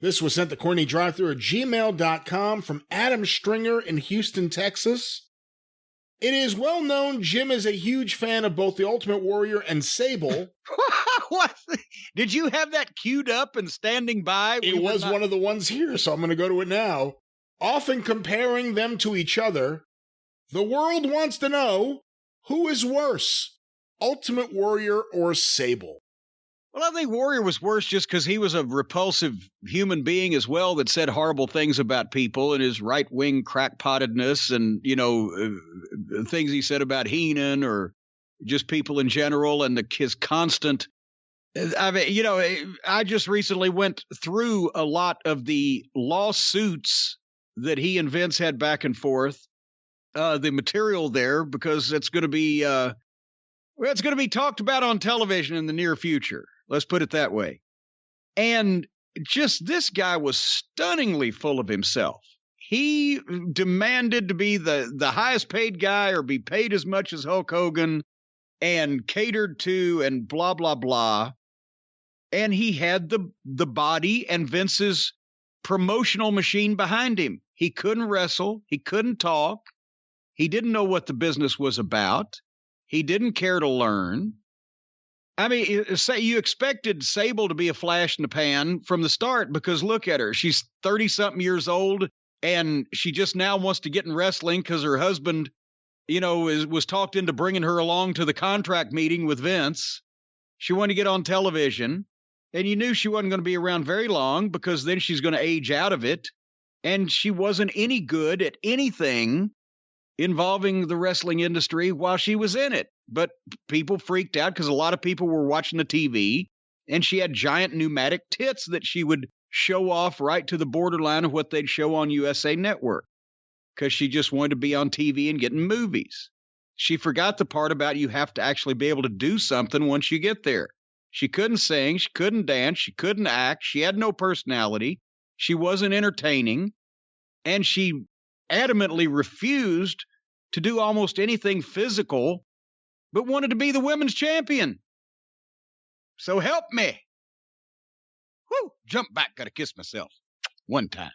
This was sent to CornyDriveThru at gmail.com from Adam Stringer in Houston, Texas. It is well known Jim is a huge fan of both the Ultimate Warrior and Sable. What? Did you have that queued up and standing by? It was one of the ones here, so I'm going to go to it now. Often comparing them to each other. The world wants to know, who is worse, Ultimate Warrior or Sable? Well, I think Warrior was worse just because he was a repulsive human being as well that said horrible things about people and his right-wing crackpottedness and, things he said about Heenan or just people in general and his constant... I just recently went through a lot of the lawsuits that he and Vince had back and forth, the material there, because it's going to be talked about on television in the near future. Let's put it that way. And just this guy was stunningly full of himself. He demanded to be the highest paid guy or be paid as much as Hulk Hogan and catered to and blah, blah, blah. And he had the body and Vince's promotional machine behind him. He couldn't wrestle. He couldn't talk. He didn't know what the business was about. He didn't care to learn. I mean, say you expected Sable to be a flash in the pan from the start because look at her. She's 30-something years old, and she just now wants to get in wrestling because her husband, was talked into bringing her along to the contract meeting with Vince. She wanted to get on television, and you knew she wasn't going to be around very long because then she's going to age out of it, and she wasn't any good at anything involving the wrestling industry while she was in it. But people freaked out because a lot of people were watching the TV, and she had giant pneumatic tits that she would show off right to the borderline of what they'd show on USA Network because she just wanted to be on TV and get in movies. She forgot the part about you have to actually be able to do something once you get there. She couldn't sing, she couldn't dance, she couldn't act, she had no personality, she wasn't entertaining, and she adamantly refused to do almost anything physical, but wanted to be the women's champion. So help me. Whoo, jump back, gotta kiss myself one time.